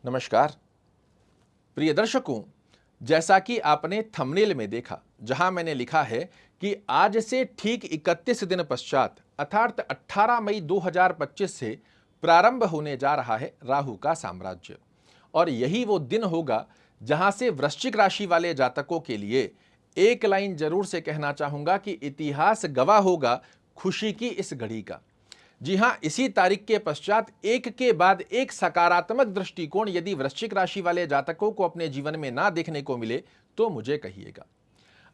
नमस्कार प्रिय दर्शकों, जैसा कि आपने थंबनेल में देखा, जहां मैंने लिखा है कि आज से ठीक 31 दिन पश्चात अर्थात 18 मई 2025 से प्रारंभ होने जा रहा है राहु का साम्राज्य। और यही वो दिन होगा जहां से वृश्चिक राशि वाले जातकों के लिए एक लाइन जरूर से कहना चाहूंगा कि इतिहास गवाह होगा खुशी की इस घड़ी का। जी हां, इसी तारीख के पश्चात एक के बाद एक सकारात्मक दृष्टिकोण यदि वृश्चिक राशि वाले जातकों को अपने जीवन में ना देखने को मिले तो मुझे कहिएगा।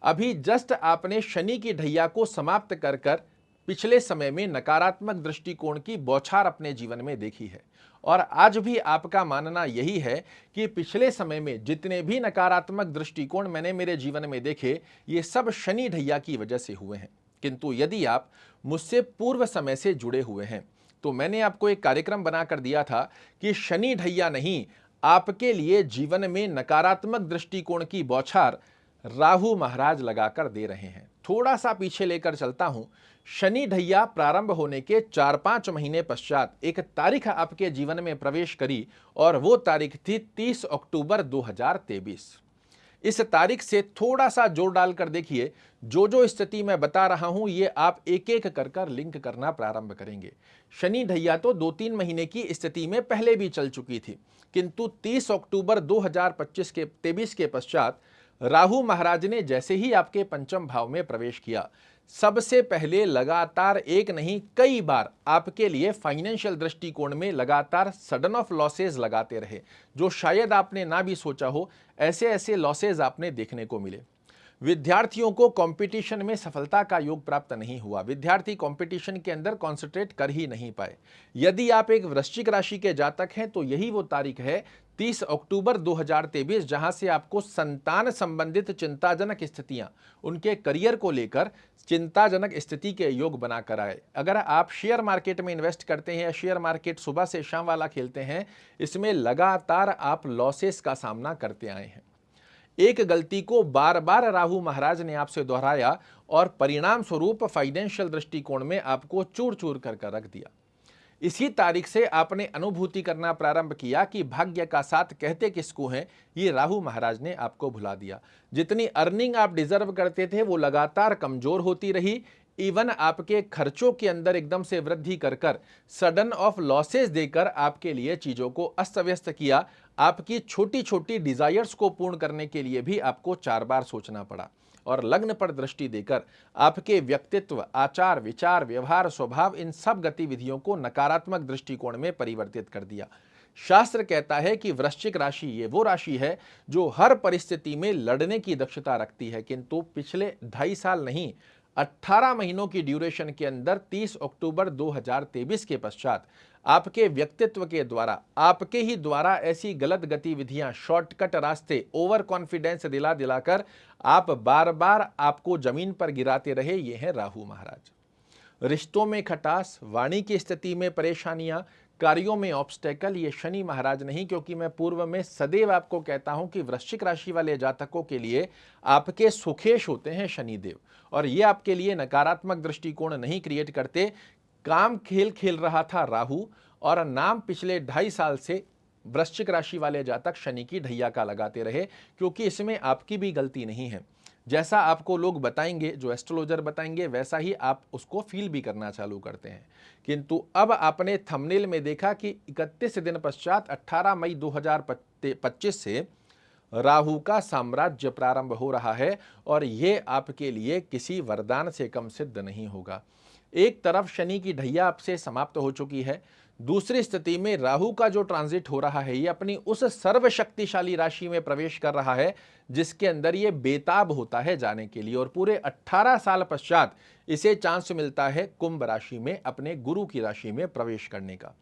अभी जस्ट आपने शनि की ढैया को समाप्त कर कर पिछले समय में नकारात्मक दृष्टिकोण की बौछार अपने जीवन में देखी है। और आज भी आपका मानना यही है कि पिछले समय में जितने भी नकारात्मक दृष्टिकोण मैंने मेरे जीवन में देखे, ये सब शनि ढैया की वजह से हुए हैं। किंतु यदि आप मुझसे पूर्व समय से जुड़े हुए हैं तो मैंने आपको एक कार्यक्रम बनाकर दिया था कि शनि ढैया नहीं, आपके लिए जीवन में नकारात्मक दृष्टिकोण की बौछार राहु महाराज लगाकर दे रहे हैं। थोड़ा सा पीछे लेकर चलता हूं। शनि ढैया प्रारंभ होने के 4-5 महीने पश्चात एक तारीख आपके जीवन में प्रवेश करी और वो तारीख थी 30 अक्टूबर 2023। इस तारीख से थोड़ा सा जोर डालकर देखिए, जो जो स्थिति मैं बता रहा हूं ये आप एक एक कर लिंक करना प्रारंभ करेंगे। शनि ढैया तो 2-3 महीने की स्थिति में पहले भी चल चुकी थी, किंतु 30 अक्टूबर 2023 के पश्चात राहु महाराज ने जैसे ही आपके पंचम भाव में प्रवेश किया, सबसे पहले लगातार एक नहीं कई बार आपके लिए फाइनेंशियल दृष्टिकोण में लगातार सडन ऑफ लॉसेज लगाते रहे, जो शायद आपने ना भी सोचा हो। ऐसे ऐसे लॉसेज आपने देखने को मिले। विद्यार्थियों को कंपटीशन में सफलता का योग प्राप्त नहीं हुआ। विद्यार्थी कंपटीशन के अंदर कॉन्सेंट्रेट कर ही नहीं पाए। यदि आप एक वृश्चिक राशि के जातक हैं तो यही वो तारीख है 30 अक्टूबर 2023, जहां से आपको संतान संबंधित चिंताजनक स्थितियां, उनके करियर को लेकर चिंताजनक स्थिति के योग बनाकर आए। अगर आप शेयर मार्केट में इन्वेस्ट करते हैं या शेयर मार्केट सुबह से शाम वाला खेलते हैं, इसमें लगातार आप लॉसेस का सामना करते आए हैं। एक गलती को बार बार राहु महाराज ने आपसे दोहराया और परिणाम स्वरूप फाइनेंशियल दृष्टिकोण में आपको चूर चूर कर रख दिया। इसी तारीख से आपने अनुभूति करना प्रारंभ किया कि भाग्य का साथ कहते किसको हैं, ये राहु महाराज ने आपको भुला दिया। जितनी अर्निंग आप डिजर्व करते थे वो लगातार कमजोर होती रही। इवन आपके खर्चों के अंदर एकदम से वृद्धि कर सडन ऑफ लॉसेस देकर आपके लिए चीजों को अस्त व्यस्त किया। आपकी छोटी छोटी डिजायर्स को पूर्ण करने के लिए भी आपको 4 बार सोचना पड़ा और लग्न पर दृष्टि देकर आपके व्यक्तित्व, आचार, विचार, व्यवहार, स्वभाव, इन सब गतिविधियों को नकारात्मक दृष्टिकोण में परिवर्तित कर दिया। शास्त्र कहता है कि वृश्चिक राशि ये वो राशि है जो हर परिस्थिति में लड़ने की दक्षता रखती है, किंतु पिछले 2.5 साल नहीं, 18 महीनों की ड्यूरेशन के अंदर 30 अक्टूबर 2023 के पश्चात आपके व्यक्तित्व के द्वारा, आपके ही द्वारा ऐसी गलत गतिविधियां, शॉर्टकट रास्ते, ओवर कॉन्फिडेंस दिलाकर आप बार बार आपको जमीन पर गिराते रहे, ये है राहु महाराज। रिश्तों में खटास, वाणी की स्थिति में परेशानियां, कार्यों में ऑब्स्टेकल, ये शनि महाराज नहीं, क्योंकि मैं पूर्व में सदैव आपको कहता हूं कि वृश्चिक राशि वाले जातकों के लिए आपके सुखेश होते हैं शनिदेव, और ये आपके लिए नकारात्मक दृष्टिकोण नहीं क्रिएट करते। काम खेल खेल रहा था राहु, और नाम पिछले 2.5 साल से वृश्चिक राशि वाले जातक शनि की ढैया का लगाते रहे, क्योंकि इसमें आपकी भी गलती नहीं है। जैसा आपको लोग बताएंगे, जो एस्ट्रोलॉजर बताएंगे, वैसा ही आप उसको फील भी करना चालू करते हैं। किंतु अब आपने थंबनेल में देखा कि 31 दिन पश्चात 18 मई 2025 से राहु का साम्राज्य प्रारंभ हो रहा है, और ये आपके लिए किसी वरदान से कम सिद्ध नहीं होगा। एक तरफ शनि की ढैया आपसे समाप्त हो चुकी है, दूसरी स्थिति में राहु का जो ट्रांजिट हो रहा है ये अपनी उस सर्वशक्तिशाली राशि में प्रवेश कर रहा है जिसके अंदर ये बेताब होता है जाने के लिए, और पूरे 18 साल पश्चात इसे चांस मिलता है कुंभ राशि में, अपने गुरु की राशि में प्रवेश करने का।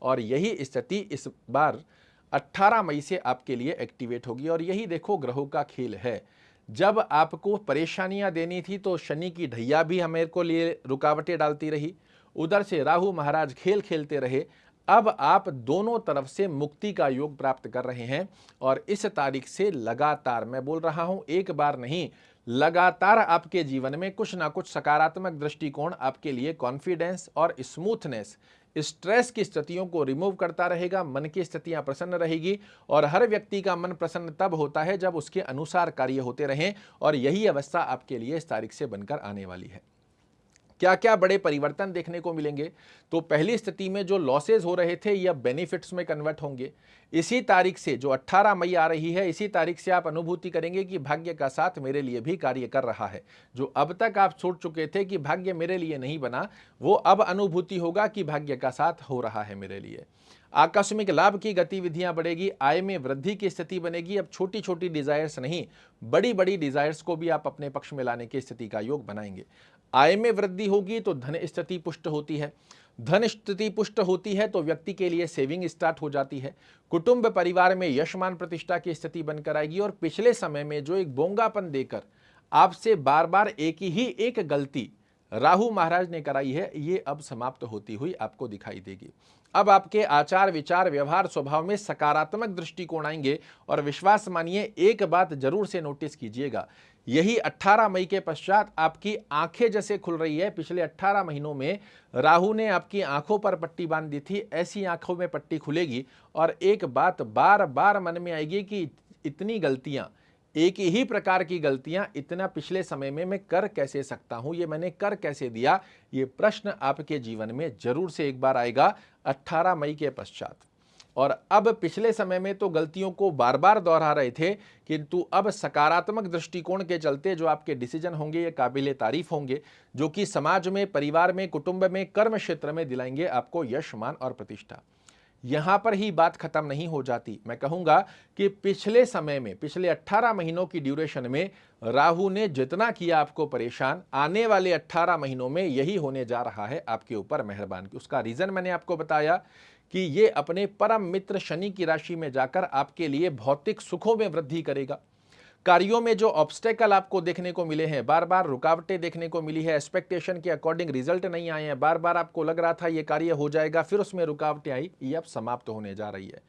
और यही स्थिति इस बार 18 मई से आपके लिए एक्टिवेट होगी। और यही देखो ग्रहों का खेल है, जब आपको परेशानियां देनी थी तो शनि की ढैया भी हमें को लिए रुकावटें डालती रही, उधर से राहु महाराज खेल खेलते रहे। अब आप दोनों तरफ से मुक्ति का योग प्राप्त कर रहे हैं, और इस तारीख से लगातार, मैं बोल रहा हूं एक बार नहीं, लगातार आपके जीवन में कुछ ना कुछ सकारात्मक दृष्टिकोण आपके लिए कॉन्फिडेंस और स्मूथनेस, स्ट्रेस की स्थितियों को रिमूव करता रहेगा, मन की स्थितियां प्रसन्न रहेगी और हर व्यक्ति का मन प्रसन्न तब होता है जब उसके अनुसार कार्य होते रहें और यही अवस्था आपके लिए इस तारीख से बनकर आने वाली है। क्या क्या बड़े परिवर्तन देखने को मिलेंगे? तो पहली स्थिति में जो लॉसेज हो रहे थे यह बेनिफिट्स में कन्वर्ट होंगे। इसी तारीख से जो 18 मई आ रही है, इसी तारीख से आप अनुभूति करेंगे कि भाग्य का साथ मेरे लिए भी कार्य कर रहा है। जो अब तक आप सोच चुके थे कि भाग्य मेरे लिए नहीं बना, वो अब अनुभूति होगा कि भाग्य का साथ हो रहा है मेरे लिए। आकस्मिक लाभ की गतिविधियां बढ़ेगी, आय में वृद्धि की स्थिति बनेगी। अब छोटी छोटी डिजायर्स नहीं, बड़ी बड़ी डिजायर्स को भी आप अपने पक्ष में लाने की स्थिति का योग बनाएंगे। आय में वृद्धि होगी तो धन स्थिति पुष्ट होती है। धन स्थिति पुष्ट होती है तो व्यक्ति के लिए सेविंग स्टार्ट हो जाती है। कुटुंब परिवार में यशमान प्रतिष्ठा की स्थिति बनकर आएगी और पिछले समय में जो एक बोंगापन देकर आपसे बार बार एक गलती राहु महाराज ने कराई है, ये अब समाप्त होती हुई आपको दिखाई देगी। अब आपके आचार विचार व्यवहार स्वभाव में सकारात्मक दृष्टिकोण आएंगे और विश्वास मानिए, एक बात जरूर से नोटिस कीजिएगा, यही 18 मई के पश्चात आपकी आंखें जैसे खुल रही है। पिछले 18 महीनों में राहु ने आपकी आंखों पर पट्टी बांध दी थी, ऐसी आंखों में पट्टी खुलेगी और एक बात बार बार मन में आएगी कि इतनी गलतियां, एक ही प्रकार की गलतियां इतना पिछले समय में मैं कर कैसे सकता हूं, ये मैंने कर कैसे दिया। ये प्रश्न आपके जीवन में जरूर से एक बार आएगा 18 मई के पश्चात। और अब पिछले समय में तो गलतियों को बार बार दोहरा रहे थे, किंतु अब सकारात्मक दृष्टिकोण के चलते जो आपके डिसीजन होंगे ये काबिले तारीफ होंगे, जो कि समाज में, परिवार में, कुटुंब में, कर्म क्षेत्र में दिलाएंगे आपको यश, मान और प्रतिष्ठा। यहां पर ही बात खत्म नहीं हो जाती। मैं कहूंगा कि पिछले समय में, पिछले 18 महीनों की ड्यूरेशन में राहु ने जितना किया आपको परेशान, आने वाले 18 महीनों में यही होने जा रहा है आपके ऊपर मेहरबान। उसका रीजन मैंने आपको बताया कि ये अपने परम मित्र शनि की राशि में जाकर आपके लिए भौतिक सुखों में वृद्धि करेगा। कार्यों में जो ऑब्स्टेकल आपको देखने को मिले हैं, बार बार रुकावटें देखने को मिली है, एक्सपेक्टेशन के अकॉर्डिंग रिजल्ट नहीं आए हैं, बार बार आपको लग रहा था ये कार्य हो जाएगा, फिर उसमें रुकावटें आई, ये अब समाप्त होने जा रही है।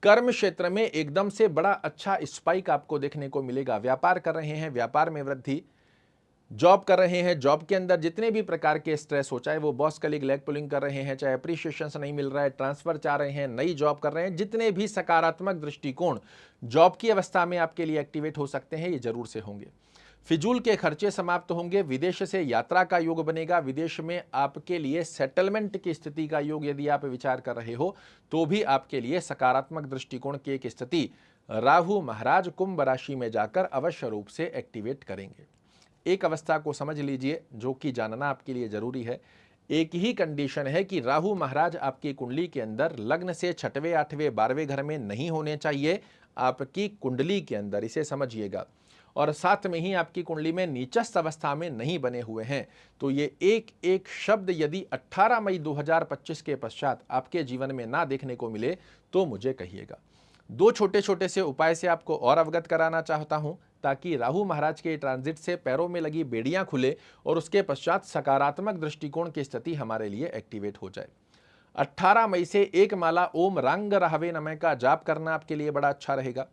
कर्म क्षेत्र में एकदम से बड़ा अच्छा स्पाइक आपको देखने को मिलेगा। व्यापार कर रहे हैं, व्यापार में वृद्धि। जॉब कर रहे हैं, जॉब के अंदर जितने भी प्रकार के स्ट्रेस हो, चाहे वो बॉस कलीग लेग पुलिंग कर रहे हैं, चाहे अप्रिशिएशन नहीं मिल रहा है, ट्रांसफर चाह रहे हैं, नई जॉब कर रहे हैं, जितने भी सकारात्मक दृष्टिकोण जॉब की अवस्था में आपके लिए एक्टिवेट हो सकते हैं, ये जरूर से होंगे। फिजूल के खर्चे समाप्त होंगे। विदेश से यात्रा का योग बनेगा। विदेश में आपके लिए सेटलमेंट की स्थिति का योग यदि आप विचार कर रहे हो तो भी आपके लिए सकारात्मक दृष्टिकोण की एक स्थिति राहु महाराज कुंभ राशि में जाकर अवश्य रूप से एक्टिवेट करेंगे। एक अवस्था को समझ लीजिए जो कि जानना आपके लिए जरूरी है। एक ही कंडीशन है कि राहु महाराज आपकी कुंडली के अंदर लग्न से 6वें, 8वें, 12वें घर में नहीं होने चाहिए आपकी कुंडली के अंदर, इसे समझिएगा। और साथ में ही आपकी कुंडली में नीचस्थ अवस्था में नहीं बने हुए हैं। तो ये एक एक शब्द यदि 18 मई 2025 के पश्चात आपके जीवन में ना देखने को मिले तो मुझे कहिएगा। दो छोटे छोटे से उपाय से आपको और अवगत कराना चाहता हूं ताकि राहु महाराज के ट्रांजिट से पैरों में लगी बेड़ियां खुले और उसके पश्चात सकारात्मक दृष्टिकोण की स्थिति हमारे लिए एक्टिवेट हो जाए। 18 मई से एक माला ओम रांग रहवे नमः का जाप करना आपके लिए बड़ा अच्छा रहेगा।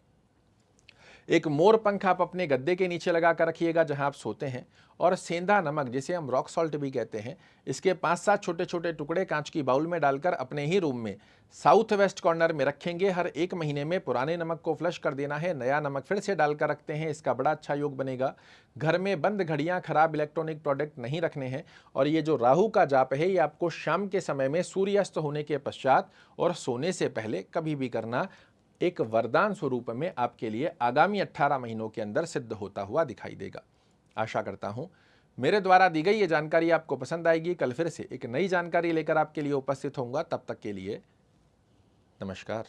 एक मोर पंख आप अपने गद्दे के नीचे लगा कर रखिएगा जहां आप सोते हैं, और सेंधा नमक जिसे हम रॉक सॉल्ट भी कहते हैं, इसके 5-7 छोटे छोटे टुकड़े कांच की बाउल में डालकर अपने ही रूम में साउथ वेस्ट कॉर्नर में रखेंगे। हर 1 महीने में पुराने नमक को फ्लश कर देना है, नया नमक फिर से डालकर रखते हैं, इसका बड़ा अच्छा योग बनेगा। घर में बंद घड़ियां, खराब इलेक्ट्रॉनिक प्रोडक्ट नहीं रखने हैं। और ये जो राहु का जाप है ये आपको शाम के समय में सूर्यास्त होने के पश्चात और सोने से पहले कभी भी करना एक वरदान स्वरूप में आपके लिए आगामी 18 महीनों के अंदर सिद्ध होता हुआ दिखाई देगा। आशा करता हूं मेरे द्वारा दी गई ये जानकारी आपको पसंद आएगी। कल फिर से एक नई जानकारी लेकर आपके लिए उपस्थित होऊंगा। तब तक के लिए नमस्कार।